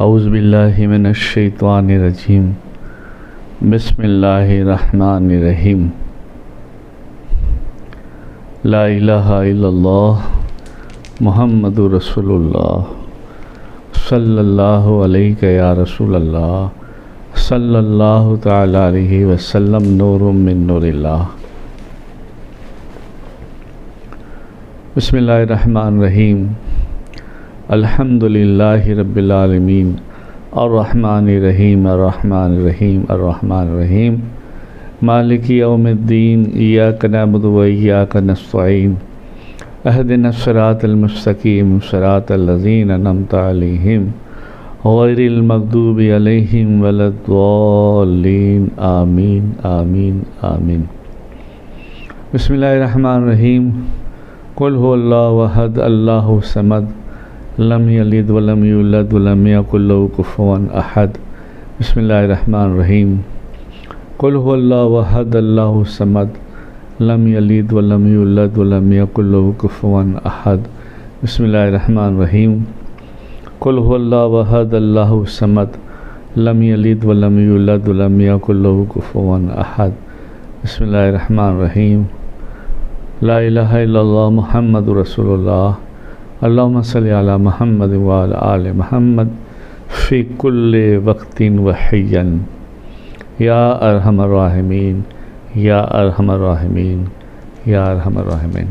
اعوذ باللہ من الشیطان الرجیم بسم اللہ الرحمن الرحیم لا الہ الا اللہ محمد رسول اللہ صلی اللہ علیہ یا رسول اللہ صلی اللہ تعالی علیہ وسلم نور من نور اللہ۔ بسم اللہ الرحمن الرحیم الحمدللہ رب العالمین الرحمن الرحیم الرحمن الرحیم الرحمن الرحیم مالک یوم الدین ایاک نعبد و ایاک نستعین اہدنا الصراط المستقیم صراط الذین انعمت علیہم غیر المغضوب علیہم ولا الضالین آمین آمین آمین۔ بسم اللہ الرحمن الرحیم قل هو اللہ احد اللہ الصمد لم یلد ولم یولد ولم یکن له کفوا احد۔ بسم اللہ الرحمن الرحیم قل هو اللہ احد اللہ الصمد لم یلد ولم یولد ولم یکن له کفوا احد۔ بسم اللہ الرحمن الرحیم قل هو اللہ احد اللہ الصمد لم یلد ولم یولد ولم یکن له کفوا احد۔ بسم اللہ الرحمن الرحیم لا الہ الا اللہ محمد رسول اللہ اللہم صلی علی محمد وعلی آل محمد فی کل وقت وحین یا ارحم الراحمین یا ارحم الراحمین یا ارحم الراحمین۔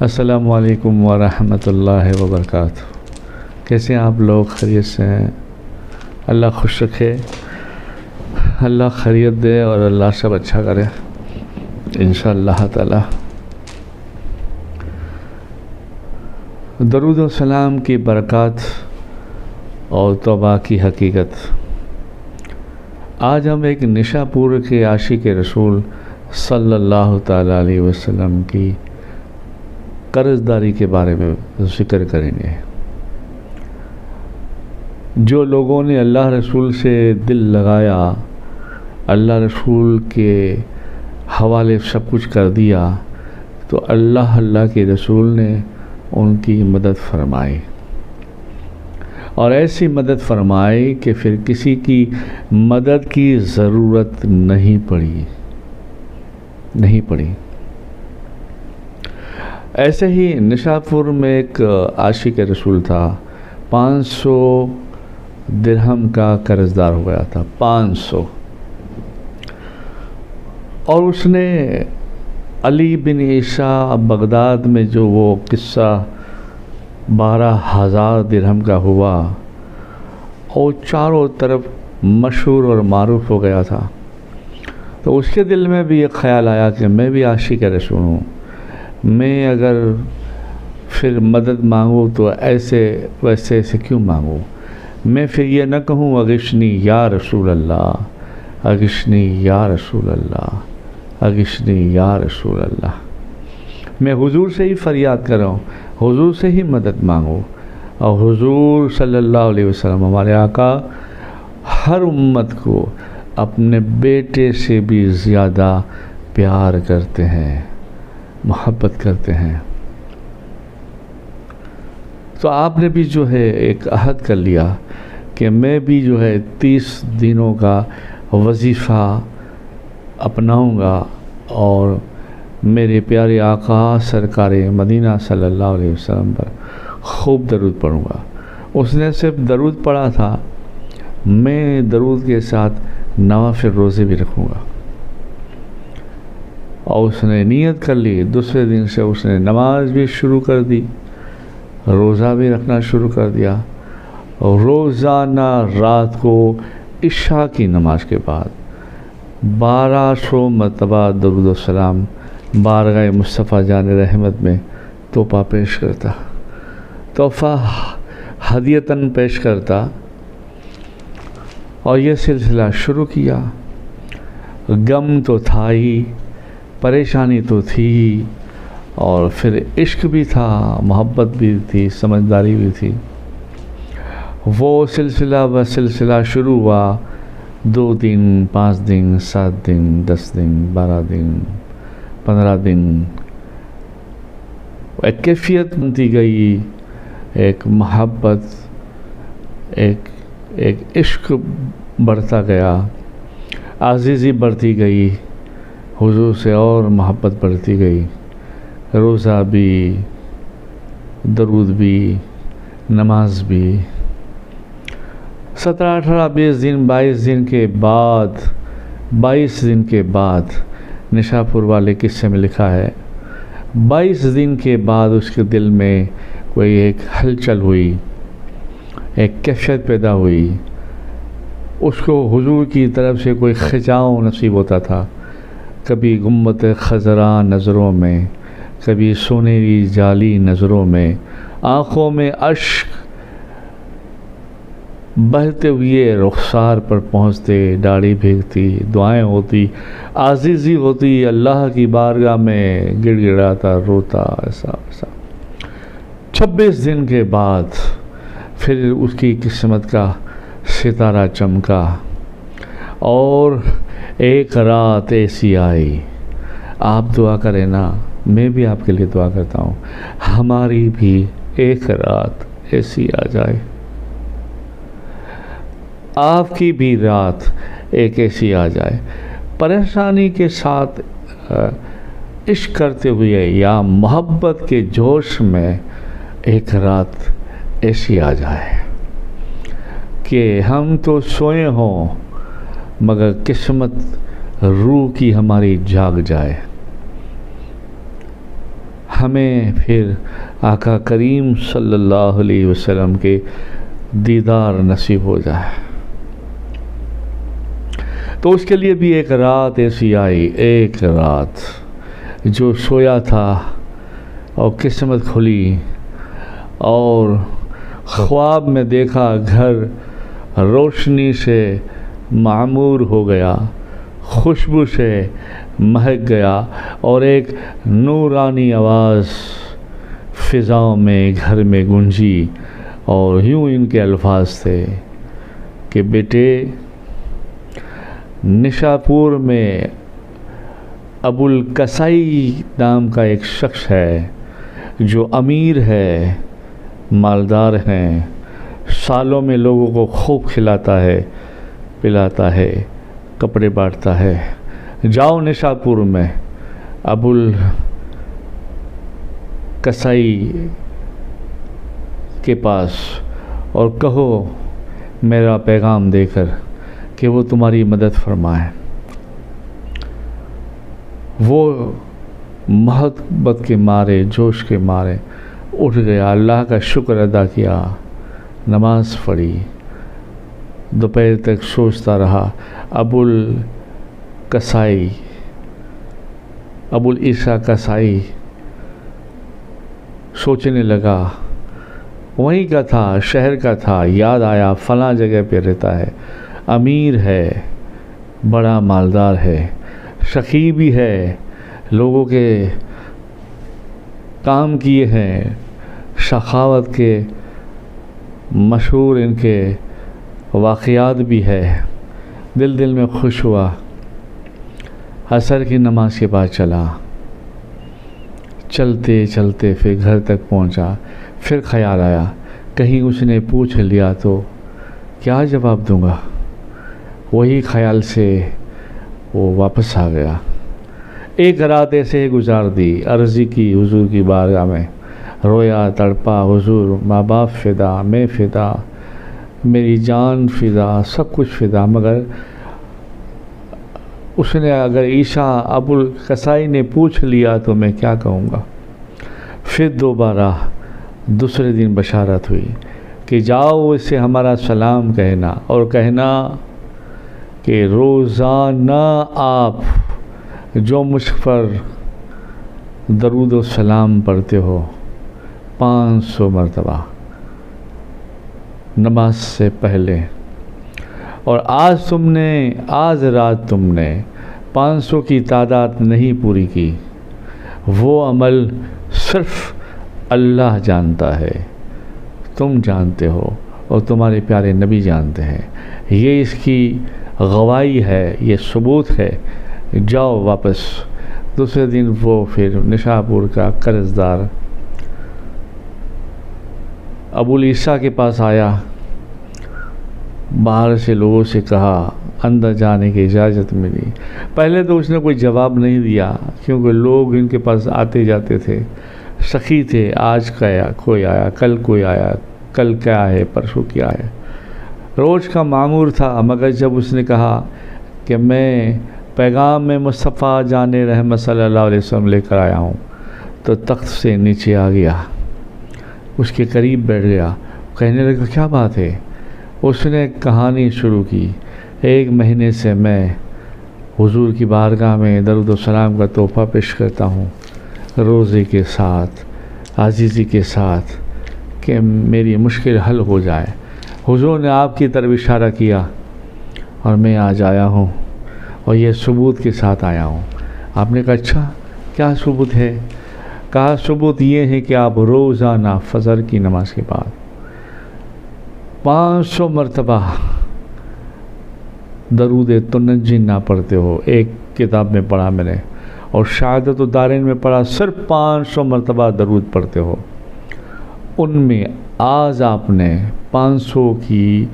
السلام علیکم ورحمۃ اللہ وبرکاتہ۔ کیسے ہیں آپ لوگ؟ خیریت سے ہیں؟ اللہ خوش رکھے، اللہ خیریت دے اور اللہ سب اچھا کرے انشاءاللہ تعالی۔ درود و سلام کی برکات اور توبہ کی حقیقت۔ آج ہم ایک نشا پور کے عاشق رسول صلی اللہ تعالیٰ علیہ وسلم کی قرض داری کے بارے میں ذکر کریں گے۔ جو لوگوں نے اللہ رسول سے دل لگایا، اللہ رسول کے حوالے سب کچھ کر دیا، تو اللہ کے رسول نے ان کی مدد فرمائی، اور ایسی مدد فرمائی کہ پھر کسی کی مدد کی ضرورت نہیں پڑی۔ ایسے ہی نشاپور میں ایک عاشق رسول تھا، 500 درہم کا قرض دار ہو گیا تھا، 500۔ اور اس نے علی بن عیسیٰ بغداد میں جو وہ قصہ 12,000 درہم کا ہوا، اور چاروں طرف مشہور اور معروف ہو گیا تھا، تو اس کے دل میں بھی ایک خیال آیا کہ میں بھی عاشق رسول ہوں، میں اگر پھر مدد مانگوں تو ویسے کیوں مانگوں؟ میں پھر یہ نہ کہوں اغثنی یا رسول اللہ، اغثنی یا رسول اللہ، اغثنی یا رسول اللہ۔ میں حضور سے ہی فریاد کر رہا ہوں، حضور سے ہی مدد مانگو۔ اور حضور صلی اللہ علیہ وسلم ہمارے آقا ہر امت کو اپنے بیٹے سے بھی زیادہ پیار کرتے ہیں، محبت کرتے ہیں۔ تو آپ نے بھی جو ہے ایک عہد کر لیا کہ میں بھی جو ہے 30 دنوں کا وظیفہ اپناؤں گا اور میرے پیارے آقا سرکار مدینہ صلی اللہ علیہ وسلم پر خوب درود پڑھوں گا۔ اس نے صرف درود پڑھا تھا، میں درود کے ساتھ نوافل روزے بھی رکھوں گا۔ اور اس نے نیت کر لی، دوسرے دن سے اس نے نماز بھی شروع کر دی، روزہ بھی رکھنا شروع کر دیا۔ روزانہ رات کو عشاء کی نماز کے بعد 1200 مرتبہ درود و سلام بارگاہ مصطفیٰ جان رحمت میں تحفہ پیش کرتا، تحفہ ہدیتاً پیش کرتا، اور یہ سلسلہ شروع کیا۔ غم تو تھا ہی، پریشانی تو تھی، اور پھر عشق بھی تھا، محبت بھی تھی، سمجھداری بھی تھی۔ وہ سلسلہ بسلسلہ شروع ہوا، 2 دن، 5 دن، 7 دن، 10 دن، 12 دن، 15 دن، ایک کیفیت بنتی گئی، ایک محبت ایک عشق بڑھتا گیا، عاجزی بڑھتی گئی، حضور سے اور محبت بڑھتی گئی، روزہ بھی، درود بھی، نماز بھی۔ 17 18 20 دن 22 دن کے بعد نشاپور والے قصے میں لکھا ہے 22 دن کے بعد اس کے دل میں کوئی ایک ہلچل ہوئی، ایک کیفیت پیدا ہوئی، اس کو حضور کی طرف سے کوئی کھچاؤ نصیب ہوتا تھا، کبھی گنبد خضراء نظروں میں، کبھی سنہری جالی نظروں میں، آنکھوں میں اشک بہتے ہوئے رخسار پر پہنچتے، داڑھی بھیگتی، دعائیں ہوتی، عاجزی ہوتی، اللہ کی بارگاہ میں گڑ گڑاتا، روتا، ایسا 26 دن کے بعد پھر اس کی قسمت کا ستارہ چمکا اور ایک رات ایسی آئی۔ آپ دعا کریں نا، میں بھی آپ کے لیے دعا کرتا ہوں، ہماری بھی ایک رات ایسی آ جائے، آپ کی بھی رات ایک ایسی آ جائے، پریشانی کے ساتھ عشق کرتے ہوئے یا محبت کے جوش میں ایک رات ایسی آ جائے کہ ہم تو سوئے ہوں مگر قسمت روح کی ہماری جاگ جائے، ہمیں پھر آقا کریم صلی اللہ علیہ وسلم کے دیدار نصیب ہو جائے۔ تو اس کے لیے بھی ایک رات ایسی آئی، ایک رات جو سویا تھا اور قسمت کھلی اور خواب میں دیکھا گھر روشنی سے معمور ہو گیا، خوشبو سے مہک گیا اور ایک نورانی آواز فضاؤں میں گھر میں گونجی اور یوں ان کے الفاظ تھے کہ بیٹے، نشاپور میں ابو القصائی نام کا ایک شخص ہے جو امیر ہے، مالدار ہیں، سالوں میں لوگوں کو خوب کھلاتا ہے، پلاتا ہے، کپڑے بانٹتا ہے، جاؤ نشاپور میں ابو القصائی کے پاس اور کہو میرا پیغام دے کر کہ وہ تمہاری مدد فرمائے۔ وہ محبت کے مارے، جوش کے مارے اٹھ گیا، اللہ کا شکر ادا کیا، نماز پڑھی، دوپہر تک سوچتا رہا۔ ابو العیسیٰ قصائی سوچنے لگا، وہیں کا تھا، شہر کا تھا، یاد آیا فلاں جگہ پہ رہتا ہے، امیر ہے، بڑا مالدار ہے، سخی بھی ہے، لوگوں کے کام کیے ہیں، سخاوت کے مشہور ان کے واقعات بھی ہے۔ دل میں خوش ہوا، عصر کی نماز کے بعد چلا، چلتے چلتے پھر گھر تک پہنچا، پھر خیال آیا کہیں اس نے پوچھ لیا تو کیا جواب دوں گا، وہی خیال سے وہ واپس آ گیا۔ ایک رات ایسے ہی گزار دی، عرضی کی حضور کی بارگاہ میں، رویا تڑپا، حضور ماں باپ فدا، میں فدا، میری جان فدا، سب کچھ فدا، مگر اس نے اگر عیسیٰ ابو القصائی نے پوچھ لیا تو میں کیا کہوں گا۔ پھر دوسرے دن بشارت ہوئی کہ جاؤ اس سے ہمارا سلام کہنا اور کہنا کہ روزانہ آپ جو مجھ پر درود و سلام پڑھتے ہو 500 مرتبہ نماز سے پہلے، اور آج رات تم نے 500 کی تعداد نہیں پوری کی، وہ عمل صرف اللہ جانتا ہے، تم جانتے ہو اور تمہارے پیارے نبی جانتے ہیں، یہ اس کی گواہی ہے، یہ ثبوت ہے، جاؤ واپس۔ دوسرے دن وہ پھر نشاپور کا قرض دار ابو العیسیٰ کے پاس آیا باہر سے لوگوں سے کہا، اندر جانے کی اجازت ملی۔ پہلے تو اس نے کوئی جواب نہیں دیا، کیونکہ لوگ ان کے پاس آتے جاتے تھے، سخی تھے، آج کوئی آیا، کل کوئی آیا، کل کیا ہے، پرسوں کیا ہے، روز کا معمور تھا۔ مگر جب اس نے کہا کہ میں پیغام مصطفیٰ جان رحمت صلی اللہ علیہ وسلم لے کر آیا ہوں، تو تخت سے نیچے آ گیا، اس کے قریب بیٹھ گیا، کہنے لگا کیا بات ہے؟ اس نے کہانی شروع کی، 1 مہینے سے میں حضور کی بارگاہ میں درود و سلام کا تحفہ پیش کرتا ہوں، روزے کے ساتھ، عاجزی کے ساتھ، کہ میری مشکل حل ہو جائے۔ حضور نے آپ کی طرف اشارہ کیا اور میں آج آیا ہوں، اور یہ ثبوت کے ساتھ آیا ہوں۔ آپ نے کہا اچھا کیا ثبوت ہے؟ کہا ثبوت یہ ہے کہ آپ روزانہ فجر کی نماز کے بعد 500 مرتبہ درود تنجی نہ پڑھتے ہو۔ ایک کتاب میں پڑھا میں نے، اور شہادت الدارین میں پڑھا صرف 500 مرتبہ درود پڑھتے ہو۔ ان میں آج آپ نے 500 کی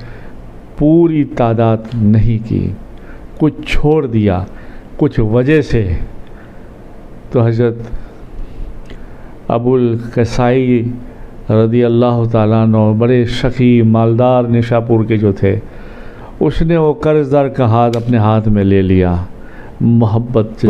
پوری تعداد نہیں کی، کچھ چھوڑ دیا کچھ وجہ سے۔ تو حضرت ابو القصائی رضی اللہ تعالیٰ عنہ بڑے سخی مالدار نشاپور کے جو تھے، اس نے وہ قرض دار کا ہاتھ اپنے ہاتھ میں لے لیا، محبت